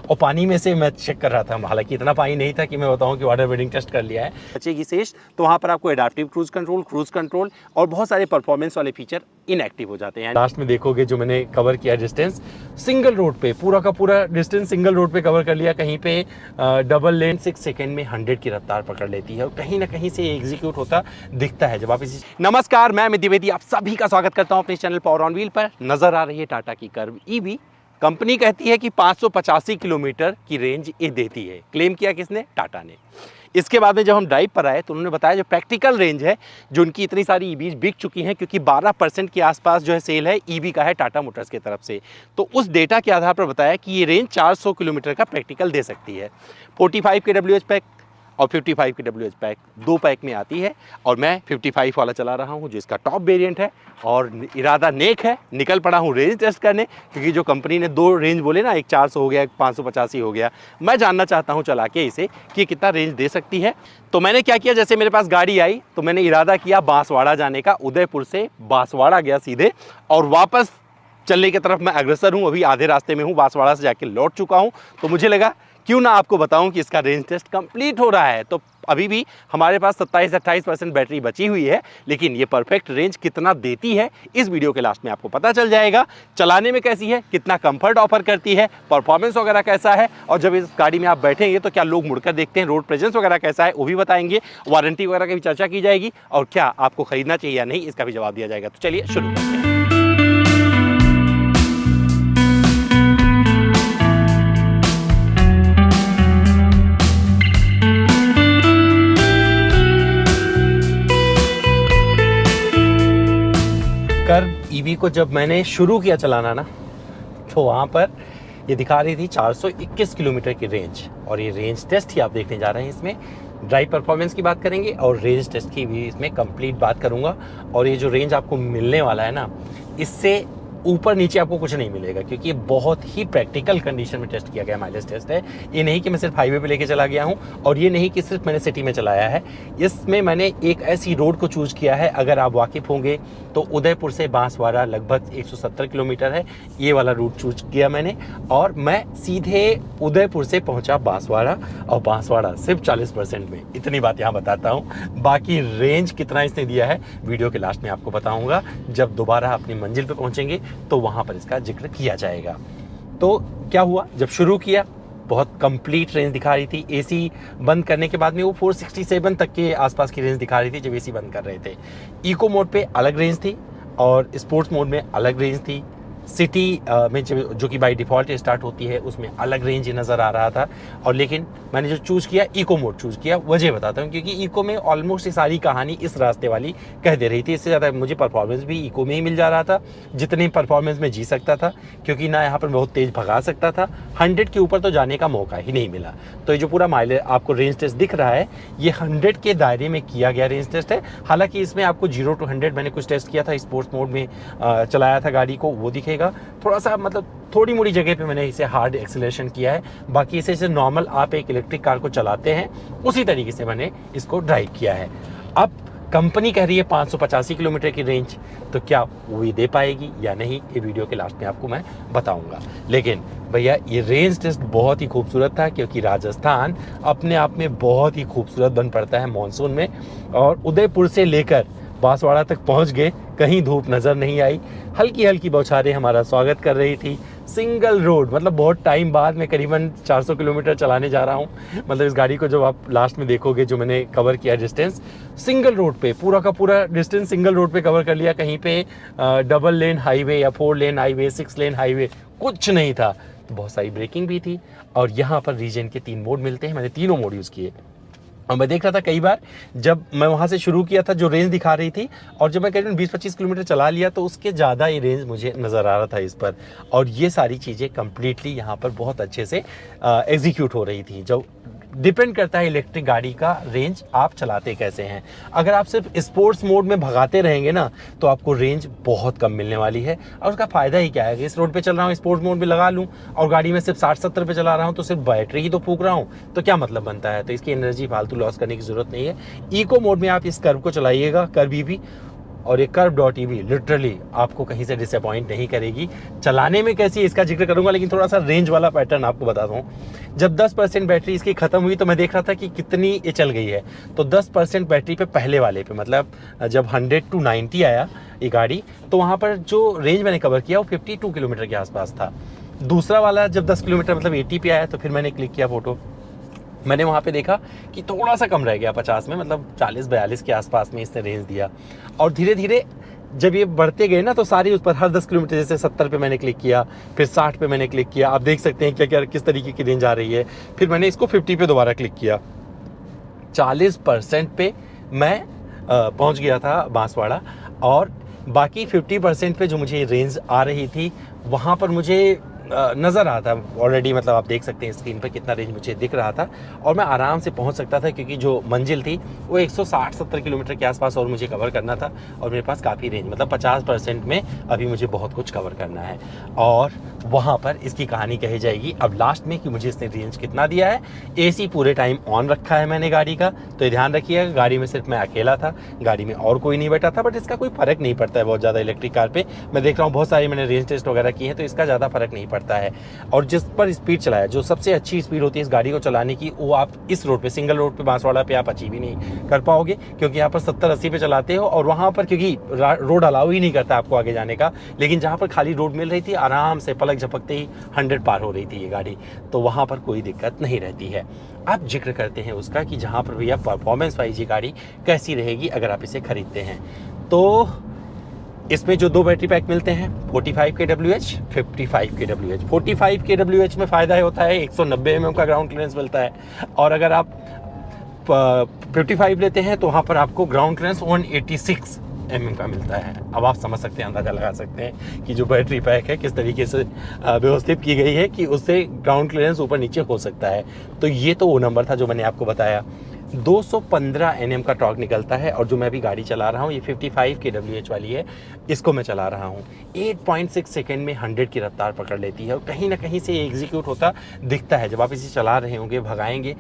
और पानी में से मैं चेक कर रहा था, हालांकि इतना पानी नहीं था कि मैं बताऊं कि वाटर बेडिंग टेस्ट कर लिया है। बचेगी शेष, तो वहाँ पर आपको एडाप्टिव क्रूज कंट्रोल और बहुत सारे परफॉर्मेंस वाले फीचर इनएक्टिव हो जाते हैं। लास्ट में देखोगे जो मैंने कवर किया डिस्टेंस सिंगल रोड पे, पूरा का पूरा डिस्टेंस सिंगल रोड पे कवर कर लिया। कहीं पे डबल लेन 6 सेकंड में 100 की रफ्तार पकड़ लेती है और कहीं ना कहीं से एग्जीक्यूट होता दिखता है जब आप इसी। नमस्कार, मैं अमित द्विवेदी, आप सभी का स्वागत करता हूं अपने चैनल पावर ऑन व्हील पर। नजर आ रही है टाटा की कर्व ईवी। कंपनी कहती है कि 585 किलोमीटर की रेंज ये देती है। क्लेम किया किसने? टाटा ने। इसके बाद में जब हम ड्राइव पर आए तो उन्होंने बताया जो प्रैक्टिकल रेंज है, जो उनकी इतनी सारी ईवीज बिक चुकी हैं, क्योंकि 12% के आसपास जो है सेल है ईवी का है टाटा मोटर्स की तरफ से, तो उस डेटा के आधार पर बताया कि ये रेंज 400 किलोमीटर का प्रैक्टिकल दे सकती है। 45 के WH पैक और 55 की WH पैक, 2 पैक में आती है। और मैं 55 वाला चला रहा हूँ जो इसका टॉप वेरिएंट है, और इरादा नेक है, निकल पड़ा हूँ रेंज टेस्ट करने, क्योंकि जो कंपनी ने 2 रेंज बोले ना, एक 400 हो गया, एक 585 हो गया, मैं जानना चाहता हूँ चला के इसे कि कितना रेंज दे सकती है। तो मैंने क्या किया, जैसे मेरे पास गाड़ी आई तो मैंने इरादा किया बांसवाड़ा जाने का। उदयपुर से बांसवाड़ा गया सीधे, और वापस चलने की तरफ मैं अग्रसर हूँ। अभी आधे रास्ते में हूँ, बांसवाड़ा से जाके लौट चुका हूँ। तो मुझे लगा क्यों ना आपको बताऊं कि इसका रेंज टेस्ट कंप्लीट हो रहा है। तो अभी भी हमारे पास 27-28% बैटरी बची हुई है, लेकिन ये परफेक्ट रेंज कितना देती है इस वीडियो के लास्ट में आपको पता चल जाएगा। चलाने में कैसी है, कितना कंफर्ट ऑफर करती है, परफॉर्मेंस वगैरह कैसा है, और जब इस गाड़ी में आप बैठेंगे तो क्या लोग मुड़कर देखते हैं, रोड प्रेजेंस वगैरह कैसा है वो भी बताएंगे। वारंटी वगैरह की भी चर्चा की जाएगी, और क्या आपको खरीदना चाहिए या नहीं इसका भी जवाब दिया जाएगा। तो चलिए शुरू करते हैं। कर्व ईवी को जब मैंने शुरू किया चलाना ना, तो वहाँ पर ये दिखा रही थी 421 किलोमीटर की रेंज, और ये रेंज टेस्ट ही आप देखने जा रहे हैं। इसमें ड्राइव परफॉर्मेंस की बात करेंगे और रेंज टेस्ट की भी इसमें कंप्लीट बात करूँगा। और ये जो रेंज आपको मिलने वाला है ना, इससे ऊपर नीचे आपको कुछ नहीं मिलेगा, क्योंकि ये बहुत ही प्रैक्टिकल कंडीशन में टेस्ट किया गया माइलेज टेस्ट है। ये नहीं कि मैं सिर्फ हाईवे पे लेके चला गया हूँ, और ये नहीं कि सिर्फ मैंने सिटी में चलाया है। इसमें मैंने एक ऐसी रोड को चूज़ किया है, अगर आप वाकिफ़ होंगे तो उदयपुर से बांसवाड़ा लगभग 170 किलोमीटर है, ये वाला रूट चूज किया मैंने। और मैं सीधे उदयपुर से पहुँचा बांसवाड़ा, और बांसवाड़ा सिर्फ 40% में। इतनी बात यहाँ बताता हूँ, बाकी रेंज कितना इसने दिया है वीडियो के लास्ट में आपको बताऊँगा। जब दोबारा अपनी मंजिल पर पहुँचेंगे तो वहां पर इसका जिक्र किया जाएगा। तो क्या हुआ, जब शुरू किया बहुत कंप्लीट रेंज दिखा रही थी। एसी बंद करने के बाद में वो 467 तक के आसपास की रेंज दिखा रही थी जब एसी बंद कर रहे थे। इको मोड पे अलग रेंज थी, और स्पोर्ट्स मोड में अलग रेंज थी। सिटी में जो कि बाय डिफ़ॉल्ट स्टार्ट होती है उसमें अलग रेंज नज़र आ रहा था। और लेकिन मैंने जो चूज़ किया, इको मोड चूज़ किया, वजह बताता हूँ, क्योंकि इको में ऑलमोस्ट सारी कहानी इस रास्ते वाली कह दे रही थी। इससे ज़्यादा मुझे परफॉर्मेंस भी इको में ही मिल जा रहा था, जितनी परफॉर्मेंस में जी सकता था, क्योंकि ना यहाँ पर बहुत तेज़ भगा सकता था। 100 के ऊपर तो जाने का मौका ही नहीं मिला। तो ये जो पूरा माइलेज आपको रेंज टेस्ट दिख रहा है, ये 100 के दायरे में किया गया रेंज टेस्ट है। हालांकि इसमें आपको 0 to 100 मैंने कुछ टेस्ट किया था, स्पोर्ट्स मोड में चलाया था गाड़ी को, वो दिखेगा। थोड़ा सा मतलब थोड़ी मोड़ी जगह पे मैंने इसे हार्ड एक्सेलरेशन किया है, बाकी इसे जैसे नॉर्मल आप एक इलेक्ट्रिक कार को चलाते हैं उसी तरीके से मैंने इसको ड्राइव किया है। अब कंपनी कह रही है 585 किलोमीटर की रेंज, तो क्या वो दे पाएगी या नहीं, ये वीडियो के लास्ट में आपको मैं बताऊंगा। लेकिन भैया ये रेंज टेस्ट बहुत ही खूबसूरत था, क्योंकि राजस्थान अपने आप में बहुत ही खूबसूरत बन पड़ता है मॉनसून में। और उदयपुर से लेकर बांसवाड़ा तक पहुंच गए, कहीं धूप नज़र नहीं आई, हल्की हल्की बौछारें हमारा स्वागत कर रही थी। सिंगल रोड, मतलब बहुत टाइम बाद मैं करीबन 400 किलोमीटर चलाने जा रहा हूँ। मतलब इस गाड़ी को जब आप लास्ट में देखोगे जो मैंने कवर किया डिस्टेंस, सिंगल रोड पे पूरा का पूरा डिस्टेंस सिंगल रोड पे कवर कर लिया। कहीं पे डबल लेन हाईवे या 4 लेन हाईवे, 6 लेन हाईवे कुछ नहीं था। बहुत सारी ब्रेकिंग भी थी, और यहाँ पर रीजन के 3 मोड मिलते हैं, मैंने तीनों मोड यूज़ किए। और मैं देख रहा था कई बार जब मैं वहाँ से शुरू किया था जो रेंज दिखा रही थी, और जब मैं करीबन 20-25 किलोमीटर चला लिया तो उसके ज़्यादा ये रेंज मुझे नज़र आ रहा था इस पर। और ये सारी चीज़ें कम्प्लीटली यहाँ पर बहुत अच्छे से एग्जीक्यूट हो रही थी। जो डिपेंड करता है इलेक्ट्रिक गाड़ी का रेंज आप चलाते कैसे हैं। अगर आप सिर्फ स्पोर्ट्स मोड में भगाते रहेंगे ना, तो आपको रेंज बहुत कम मिलने वाली है। और उसका फ़ायदा ही क्या है कि इस रोड पे चल रहा हूँ, स्पोर्ट्स मोड में लगा लूँ, और गाड़ी में सिर्फ 60-70 पे चला रहा हूँ, तो सिर्फ बैटरी ही तो फूक रहा हूँ, तो क्या मतलब बनता है। तो इसकी एनर्जी फालतू लॉस करने की ज़रूरत नहीं है। इको मोड में आप इस कर्व को चलाइएगा, कर्व भी और ये कर्व डॉट ईवी लिटरली आपको कहीं से डिसअपॉइंट नहीं करेगी। चलाने में कैसी है इसका जिक्र करूंगा, लेकिन थोड़ा सा रेंज वाला पैटर्न आपको बताता हूँ। जब 10% बैटरी इसकी खत्म हुई तो मैं देख रहा था कि कितनी ये चल गई है। तो 10% बैटरी पे पहले वाले पे, मतलब जब 100 to 90 आया ये गाड़ी, तो वहाँ पर जो रेंज मैंने कवर किया वो 52 किलोमीटर के आसपास था। दूसरा वाला जब 10 किलोमीटर मतलब 80 पे आया तो फिर मैंने क्लिक किया फोटो, मैंने वहाँ पे देखा कि थोड़ा सा कम रह गया 50 में, मतलब 40-42 के आसपास में इसने रेंज दिया। और धीरे धीरे जब ये बढ़ते गए ना तो सारी उस पर हर 10 किलोमीटर, जैसे 70 पे मैंने क्लिक किया, फिर 60 पे मैंने क्लिक किया, आप देख सकते हैं क्या क्या किस तरीके की रेंज आ रही है। फिर मैंने इसको 50 पे दोबारा क्लिक किया, 40% पे मैं पहुँच गया था बांसवाड़ा। और बाकी 50% पे जो मुझे रेंज आ रही थी वहाँ पर मुझे नज़र आता ऑलरेडी, मतलब आप देख सकते हैं स्क्रीन पर कितना रेंज मुझे दिख रहा था और मैं आराम से पहुंच सकता था, क्योंकि जो मंजिल थी वो 160-70 किलोमीटर के आसपास और मुझे कवर करना था। और मेरे पास काफ़ी रेंज, मतलब 50% में अभी मुझे बहुत कुछ कवर करना है। और वहाँ पर इसकी कहानी कही जाएगी अब लास्ट में कि मुझे इसने रेंज कितना दिया है। एसी पूरे टाइम ऑन रखा है मैंने गाड़ी का, तो ये ध्यान रखिएगा गाड़ी में सिर्फ मैं अकेला था, गाड़ी में और कोई नहीं बैठा था। बट इसका कोई फ़र्क नहीं पड़ता है बहुत ज़्यादा इलेक्ट्रिक कार पे। मैं देख रहा हूँ बहुत सारी मैंने रेंज टेस्ट वगैरह की हैं तो इसका ज़्यादा फ़र्क नहीं पड़ता है। और जिस पर स्पीड चलाया, जो सबसे अच्छी स्पीड होती है इस गाड़ी को चलाने की, वो आप इस रोड पे, सिंगल रोड पे बांसवाड़ा पे आप अचीव ही नहीं कर पाओगे, क्योंकि यहाँ पर 70-80 पे चलाते हो और वहाँ पर क्योंकि रोड अलाउ ही नहीं करता आपको आगे जाने का। लेकिन जहाँ पर खाली रोड मिल रही थी आराम से पलक झपकते ही 100 पार हो रही थी ये गाड़ी, तो वहाँ पर कोई दिक्कत नहीं रहती है। अब जिक्र करते हैं उसका कि जहाँ पर भैया परफॉर्मेंस वाइज ये गाड़ी कैसी रहेगी अगर आप इसे खरीदते हैं। तो इसमें जो 2 बैटरी पैक मिलते हैं, 45 kWh, 55 kWh। 45 kWh में फ़ायदा होता है 190 mm का ग्राउंड क्लियरेंस मिलता है, और अगर आप 55 लेते हैं तो वहाँ पर आपको ग्राउंड क्लियरेंस 186 mm का मिलता है। अब आप समझ सकते हैं, अंदाज़ा लगा सकते हैं कि जो बैटरी पैक है किस तरीके से व्यवस्थित की गई है कि उससे ग्राउंड क्लियरेंस ऊपर नीचे हो सकता है। तो ये तो वो नंबर था जो मैंने आपको बताया। 215 Nm का टॉर्क निकलता है, और जो मैं अभी गाड़ी चला रहा हूँ ये 55 kWh वाली है, इसको मैं चला रहा हूँ 8.6 सेकेंड में 100 की रफ्तार पकड़ लेती है। और कहीं ना कहीं से ये एग्जीक्यूट होता दिखता है। जब आप इसे चला रहे होंगे, भगाएंगे,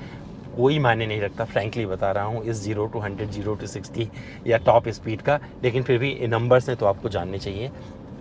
कोई मायने नहीं रखता, फ्रैंकली बता रहा हूँ, इस 0 to 100, 0 to 60 या टॉप स्पीड का। लेकिन फिर भी नंबर्स हैं तो आपको जानने चाहिए।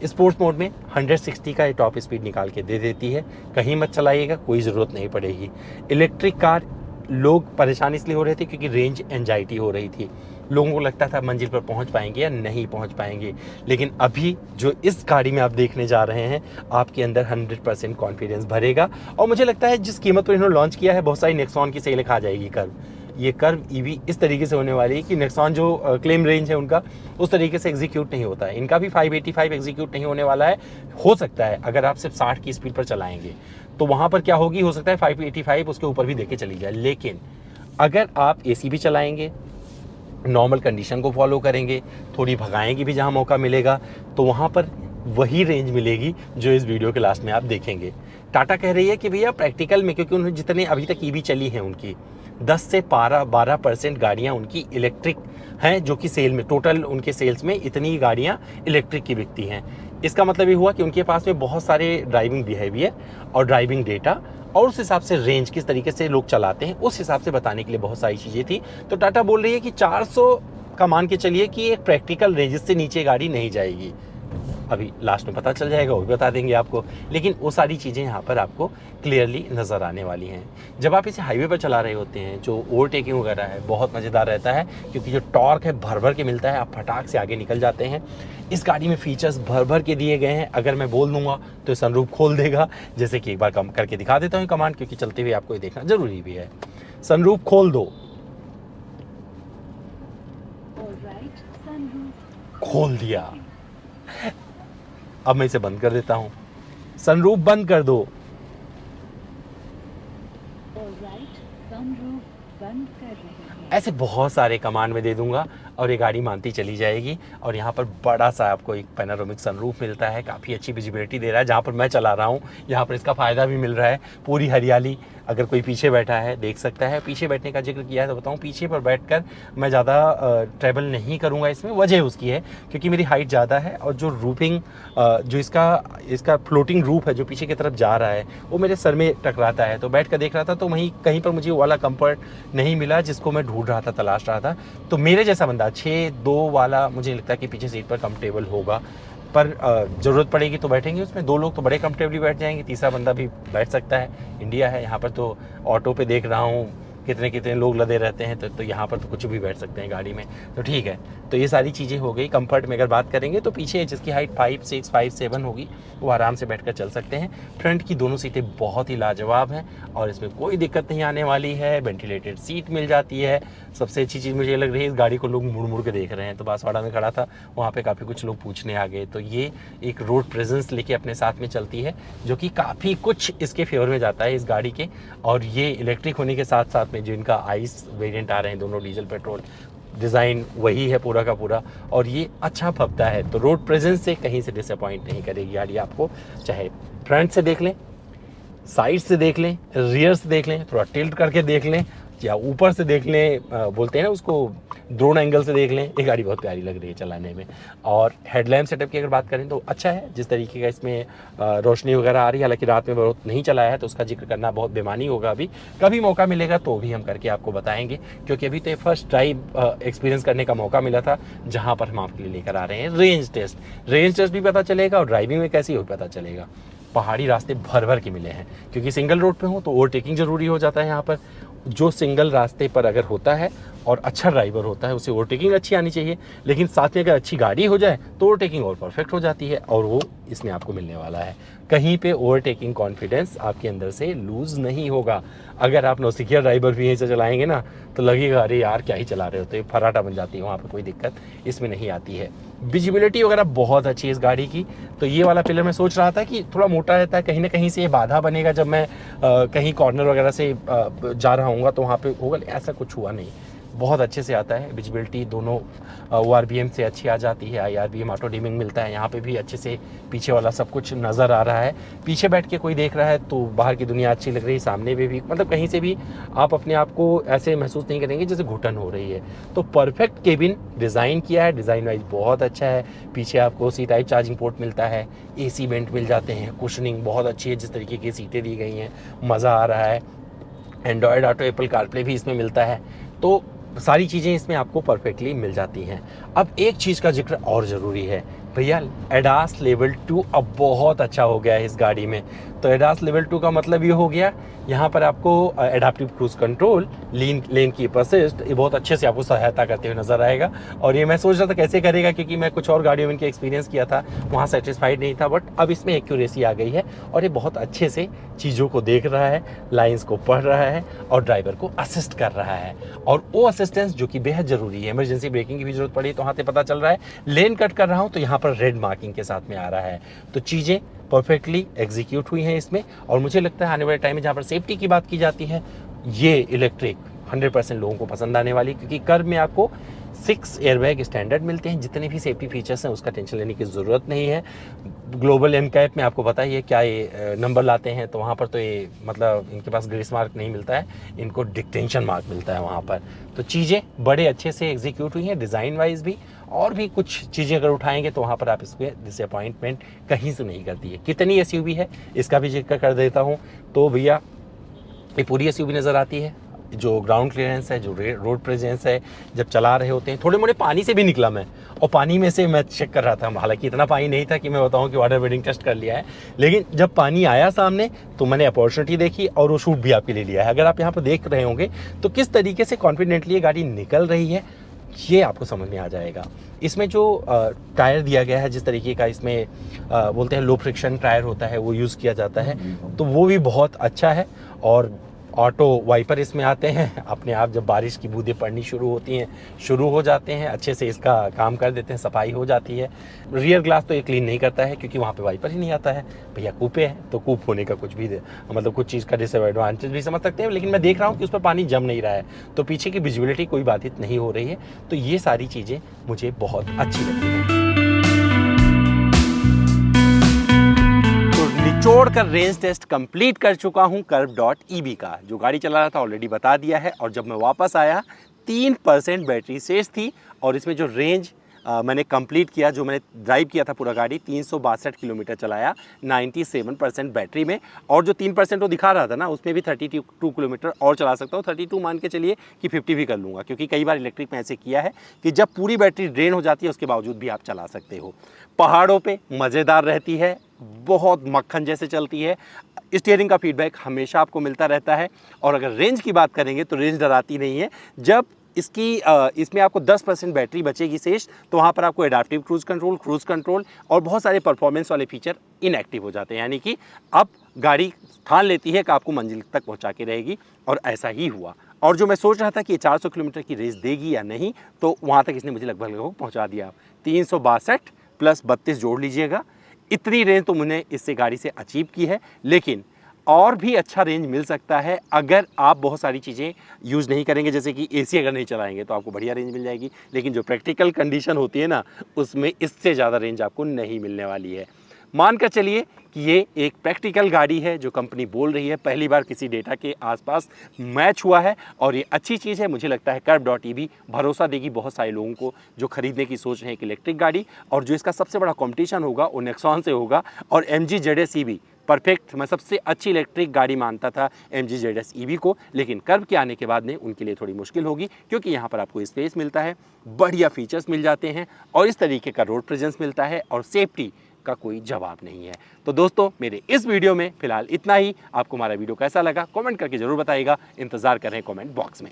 स्पोर्ट्स मोड में 160 का ये टॉप स्पीड निकाल के दे देती है। कहीं मत चलाइएगा, कोई ज़रूरत नहीं पड़ेगी। इलेक्ट्रिक कार लोग परेशान इसलिए हो रहे थे क्योंकि रेंज एंजाइटी हो रही थी, लोगों को लगता था मंजिल पर पहुंच पाएंगे या नहीं पहुंच पाएंगे। लेकिन अभी जो इस गाड़ी में आप देखने जा रहे हैं, आपके अंदर 100% कॉन्फिडेंस भरेगा। और मुझे लगता है जिस कीमत पर इन्होंने लॉन्च किया है, बहुत सारी नेक्सॉन की सेल खा जाएगी कर्व। ये कर्व ईवी इस तरीके से होने वाली है कि नेक्सॉन जो क्लेम रेंज है उनका उस तरीके से एग्जीक्यूट नहीं होता है। इनका भी 585 एग्जीक्यूट नहीं होने वाला है। हो सकता है अगर आप सिर्फ 60 की स्पीड पर चलाएंगे तो वहाँ पर क्या होगी, हो सकता है 585 उसके ऊपर भी देके चली जाए। लेकिन अगर आप एसी भी चलाएंगे, नॉर्मल कंडीशन को फॉलो करेंगे, थोड़ी भगाएंगे भी जहाँ मौका मिलेगा, तो वहाँ पर वही रेंज मिलेगी जो इस वीडियो के लास्ट में आप देखेंगे। टाटा कह रही है कि भैया प्रैक्टिकल में, क्योंकि उन्होंने जितने अभी तक ईवी चली हैं उनकी 10 से 12% गाड़ियाँ उनकी इलेक्ट्रिक हैं, जो कि सेल में, टोटल उनके सेल्स में इतनी गाड़ियाँ इलेक्ट्रिक की बिकती हैं। इसका मतलब ये हुआ कि उनके पास में बहुत सारे ड्राइविंग बिहेवियर और ड्राइविंग डेटा और उस हिसाब से रेंज किस तरीके से लोग चलाते हैं उस हिसाब से बताने के लिए बहुत सारी चीज़ें थी। तो टाटा बोल रही है कि 400 का मान के चलिए कि एक प्रैक्टिकल रेंज से नीचे गाड़ी नहीं जाएगी। अभी लास्ट में पता चल जाएगा, वो भी बता देंगे आपको, लेकिन वो सारी चीज़ें यहाँ पर आपको क्लियरली नज़र आने वाली हैं। जब आप इसे हाईवे पर चला रहे होते हैं, जो ओवरटेकिंग वगैरह है, बहुत मज़ेदार रहता है, क्योंकि जो टॉर्क है भर भर के मिलता है, आप फटाक से आगे निकल जाते हैं। इस गाड़ी में फीचर्स भर भर के दिए गए हैं। अगर मैं बोल दूंगा तो सनरूफ खोल देगा, जैसे कि एक बार कम करके दिखा देता हूँ कमांड, क्योंकि चलते हुए आपको ये देखना ज़रूरी भी है। सनरूफ खोल दो, खोल दिया। अब मैं इसे बंद कर देता हूं, सनरूफ बंद कर दो। ऐसे बहुत सारे कमांड में दे दूंगा और ये गाड़ी मानती चली जाएगी। और यहाँ पर बड़ा सा आपको एक पैनोरामिक सनरूफ मिलता है, काफ़ी अच्छी विजिबिलिटी दे रहा है। जहाँ पर मैं चला रहा हूँ यहाँ पर इसका फ़ायदा भी मिल रहा है। पूरी हरियाली अगर कोई पीछे बैठा है देख सकता है। पीछे बैठने का जिक्र किया है तो बताऊँ, पीछे पर बैठकर मैं ज़्यादा ट्रैवल नहीं करूँगा इसमें। वजह उसकी है क्योंकि मेरी हाइट ज़्यादा है और जो रूपिंग जो इसका फ्लोटिंग रूप है जो पीछे की तरफ जा रहा है वो मेरे सर में टकराता है। तो बैठ कर देख रहा था तो वहीं कहीं पर मुझे वो वाला कंफर्ट नहीं मिला जिसको मैं ढूंढ रहा था, तलाश रहा था। तो मेरे जैसा बंदा 6-2 वाला मुझे लगता है कि पीछे सीट पर कंफर्टेबल होगा, पर ज़रूरत पड़ेगी तो बैठेंगे उसमें। 2 लोग तो बड़े कंफर्टेबली बैठ जाएंगे, तीसरा बंदा भी बैठ सकता है। इंडिया है, यहाँ पर तो ऑटो पे देख रहा हूँ कितने कितने लोग लदे रहते हैं, तो यहाँ पर तो कुछ भी बैठ सकते हैं गाड़ी में, तो ठीक है। तो ये सारी चीज़ें हो गई। कंफर्ट में अगर बात करेंगे तो पीछे जिसकी हाइट 5'6", 5'7" होगी वो आराम से बैठकर चल सकते हैं। फ्रंट की दोनों सीटें बहुत ही लाजवाब हैं और इसमें कोई दिक्कत नहीं आने वाली है। वेंटिलेटेड सीट मिल जाती है। सबसे अच्छी चीज़ मुझे लग रही है, इस गाड़ी को लोग मुड़ मुड़ के देख रहे हैं। तो बांसवाड़ा में खड़ा था, वहाँ पे काफ़ी कुछ लोग पूछने आ गए। तो ये एक रोड प्रेजेंस लेके अपने साथ में चलती है जो कि काफ़ी कुछ इसके फेवर में जाता है इस गाड़ी के। और ये इलेक्ट्रिक होने के साथ साथ में जो इनका आइस वेरिएंट आ रहे हैं दोनों, डीजल पेट्रोल, डिज़ाइन वही है पूरा का पूरा और ये अच्छा फबता है। तो रोड प्रेजेंस से कहीं से डिसअपॉइंट नहीं करेगी गाड़ी आपको। चाहे फ्रंट से देख लें, साइड से देख लें, रियर से देख लें, थोड़ा टिल्ट करके देख लें या ऊपर से देख लें, बोलते हैं ना उसको, ड्रोन एंगल से देख लें, ये गाड़ी बहुत प्यारी लग रही है चलाने में। और हेडलैम्प सेटअप की अगर बात करें तो अच्छा है, जिस तरीके का इसमें रोशनी वगैरह आ रही है। हालांकि रात में बहुत नहीं चलाया है तो उसका जिक्र करना बहुत बेमानी होगा। अभी कभी मौका मिलेगा तो भी हम करके आपको बताएंगे, क्योंकि अभी तो ये फर्स्ट ड्राइव एक्सपीरियंस करने का मौका मिला था जहाँ पर हम आपके लिए लेकर आ रहे हैं रेंज टेस्ट भी पता चलेगा और ड्राइविंग में कैसी हो पता चलेगा। पहाड़ी रास्ते भर भर के मिले हैं, क्योंकि सिंगल रोड पे हो तो ओवरटेकिंग ज़रूरी हो जाता है। यहाँ पर जो सिंगल रास्ते पर अगर होता है और अच्छा ड्राइवर होता है, उसे ओवरटेकिंग अच्छी आनी चाहिए, लेकिन साथ में अगर अच्छी गाड़ी हो जाए तो ओवरटेकिंग और परफेक्ट हो जाती है, और वो इसमें आपको मिलने वाला है। कहीं पे ओवरटेकिंग कॉन्फिडेंस आपके अंदर से लूज़ नहीं होगा। अगर आप नौसिखिया ड्राइवर भी यहीं से चलाएंगे ना तो लगेगा अरे यार क्या ही चला रहे हो, तो ये फराटा बन जाती है, वहाँ पर कोई दिक्कत इसमें नहीं आती है। विजिबिलिटी वगैरह बहुत अच्छी है इस गाड़ी की। तो ये वाला पिलर मैं सोच रहा था कि थोड़ा मोटा रहता है, कहीं ना कहीं से ये बाधा बनेगा जब मैं कहीं कॉर्नर वगैरह से जा रहा हूँ तो वहाँ पे होगा, ऐसा कुछ हुआ नहीं। बहुत अच्छे से आता है। विजिबिलिटी दोनों ORBM से अच्छी आ जाती है, IRBM ऑटो डिमिंग मिलता है। यहाँ पे भी अच्छे से पीछे वाला सब कुछ नज़र आ रहा है। पीछे बैठ के कोई देख रहा है तो बाहर की दुनिया अच्छी लग रही है, सामने में भी, मतलब कहीं से भी आप अपने आप को ऐसे महसूस नहीं करेंगे जैसे घुटन हो रही है। तो परफेक्ट केबिन डिज़ाइन किया है, डिज़ाइन वाइज बहुत अच्छा है। पीछे आपको C टाइप चार्जिंग पोर्ट मिलता है, AC वेंट मिल जाते हैं, कुशनिंग बहुत अच्छी है, जिस तरीके की सीटें दी गई हैं मज़ा आ रहा है। एंड्रॉयड ऑटो, एप्पल कारप्ले भी इसमें मिलता है। तो सारी चीज़ें इसमें आपको परफेक्टली मिल जाती हैं। अब एक चीज़ का जिक्र और ज़रूरी है भैया, एडास लेवल 2 अब बहुत अच्छा हो गया है इस गाड़ी में। तो एडास लेवल 2 का मतलब ये हो गया, यहाँ पर आपको adaptive cruise control, lane keep assist, ये बहुत अच्छे से आपको सहायता करते हुए नजर आएगा। और ये मैं सोच रहा था कैसे करेगा, क्योंकि मैं कुछ और गाड़ियों में इनके एक्सपीरियंस किया था, वहाँ सेटिस्फाइड नहीं था, बट अब इसमें एक्यूरेसी आ गई है और ये बहुत अच्छे से चीज़ों को देख रहा है, लाइन्स को पढ़ रहा है और ड्राइवर को असिस्ट कर रहा है। और वो असिस्टेंस जो कि बेहद ज़रूरी है, इमरजेंसी ब्रेकिंग की भी जरूरत पड़ी तो वहाँ से पता चल रहा है। लेन कट कर रहा हूँ तो यहाँ पर रेड मार्किंग के साथ में आ रहा है। तो चीज़ें परफेक्टली एग्जीक्यूट हुई हैं इसमें। और मुझे लगता है आने वाले टाइम में जहाँ पर सेफ्टी की बात की जाती है, ये इलेक्ट्रिक 100% लोगों को पसंद आने वाली, क्योंकि कर्व में आपको 6 एयरबैग स्टैंडर्ड मिलते हैं। जितने भी सेफ्टी फीचर्स हैं उसका टेंशन लेने की ज़रूरत नहीं है। ग्लोबल NCAP में आपको पता ही है क्या ये नंबर लाते हैं, तो वहाँ पर तो ये मतलब इनके पास ग्रेस मार्क नहीं मिलता है, इनको डिक्टेंशन मार्क मिलता है वहाँ पर। तो चीज़ें बड़े अच्छे से एग्जीक्यूट हुई हैं डिज़ाइन वाइज भी, और भी कुछ चीज़ें अगर उठाएंगे तो वहाँ पर आप इसको डिसअपॉइंटमेंट कहीं से नहीं करती है। कितनी SUV है इसका भी जिक्र कर देता हूँ। तो भैया ये पूरी SUV नज़र आती है। जो ग्राउंड क्लियरेंस है, जो रोड प्रेजेंस है, जब चला रहे होते हैं, थोड़े मोड़े पानी से भी निकला मैं, और पानी में से मैं चेक कर रहा था। हालांकि इतना पानी नहीं था कि मैं बताऊं कि वाटर वेडिंग टेस्ट कर लिया है, लेकिन जब पानी आया सामने तो मैंने अपॉर्चुनिटी देखी और वो शूट भी आपके लिए लिया है। अगर आप यहाँ पर देख रहे होंगे तो किस तरीके से कॉन्फिडेंटली ये गाड़ी निकल रही है, ये आपको समझ में आ जाएगा। इसमें जो टायर दिया गया है, जिस तरीके का इसमें बोलते हैं लो फ्रिक्शन टायर होता है, वो यूज़ किया जाता है, तो वो भी बहुत अच्छा है। और ऑटो वाइपर इसमें आते हैं, अपने आप जब बारिश की बूंदें पड़नी शुरू हो जाते हैं, अच्छे से इसका काम कर देते हैं, सफाई हो जाती है। रियर ग्लास तो ये क्लीन नहीं करता है क्योंकि वहाँ पे वाइपर ही नहीं आता है। भैया कूपे है तो कूप होने का कुछ भी मतलब कुछ चीज़ का डिसएडवांटेज भी समझ सकते हैं, लेकिन मैं देख रहा हूँ कि उस पर पानी जम नहीं रहा है, तो पीछे की विजिबिलिटी कोई बाधित नहीं हो रही है। तो ये सारी चीज़ें मुझे बहुत अच्छी लगती हैं। निचोड़ कर रेंज टेस्ट कंप्लीट कर चुका हूं कर्व.ईबी का। जो गाड़ी चला रहा था ऑलरेडी बता दिया है, और जब मैं वापस आया 3% बैटरी शेष थी, और इसमें जो रेंज मैंने कंप्लीट किया, जो मैंने ड्राइव किया था पूरा गाड़ी 362 किलोमीटर चलाया 97% बैटरी में। और जो 3% वो दिखा रहा था ना, उसमें भी 32 किलोमीटर और चला सकता हूँ। 32 मान के चलिए कि 50 भी कर लूँगा, क्योंकि कई बार इलेक्ट्रिक में ऐसे किया है कि जब पूरी बैटरी ड्रेन हो जाती है उसके बावजूद भी आप चला सकते हो। पहाड़ों पे मज़ेदार रहती है, बहुत मक्खन जैसे चलती है। स्टीयरिंग का फीडबैक हमेशा आपको मिलता रहता है। और अगर रेंज की बात करेंगे तो रेंज डराती नहीं है। जब इसमें आपको 10% बैटरी बचेगी शेष, तो वहाँ पर आपको एडाप्टिव क्रूज़ कंट्रोल और बहुत सारे परफॉर्मेंस वाले फीचर इनएक्टिव हो जाते हैं। यानी कि अब गाड़ी ठान लेती है कि आपको मंजिल तक पहुँचा के रहेगी, और ऐसा ही हुआ। और जो मैं सोच रहा था कि 400 किलोमीटर की रेंज देगी या नहीं, तो वहाँ तक इसने मुझे लगभग पहुँचा दिया। 362 प्लस 32 जोड़ लीजिएगा, इतनी रेंज तो मैंने इससे गाड़ी से अचीव की है। लेकिन और भी अच्छा रेंज मिल सकता है अगर आप बहुत सारी चीज़ें यूज़ नहीं करेंगे, जैसे कि एसी अगर नहीं चलाएंगे तो आपको बढ़िया रेंज मिल जाएगी। लेकिन जो प्रैक्टिकल कंडीशन होती है ना, उसमें इससे ज़्यादा रेंज आपको नहीं मिलने वाली है। मान कर चलिए कि ये एक प्रैक्टिकल गाड़ी है जो कंपनी बोल रही है, पहली बार किसी डेटा के आसपास मैच हुआ है, और ये अच्छी चीज़ है। मुझे लगता है कर्व.ईबी भरोसा देगी बहुत सारे लोगों को जो खरीदने की सोच रहे हैं एक इलेक्ट्रिक गाड़ी। और जो इसका सबसे बड़ा कंपटीशन होगा वो नेक्सॉन से होगा, और MG ZS EV परफेक्ट। मैं सबसे अच्छी इलेक्ट्रिक गाड़ी मानता था MG ZS EV को, लेकिन कर्व के आने के बाद में उनके लिए थोड़ी मुश्किल होगी, क्योंकि यहाँ पर आपको स्पेस मिलता है, बढ़िया फीचर्स मिल जाते हैं, और इस तरीके का रोड प्रेजेंस मिलता है, और सेफ्टी का कोई जवाब नहीं है। तो दोस्तों, मेरे इस वीडियो में फिलहाल इतना ही। आपको हमारा वीडियो कैसा लगा कमेंट करके जरूर बताइएगा। इंतजार कर रहे हैं कमेंट बॉक्स में।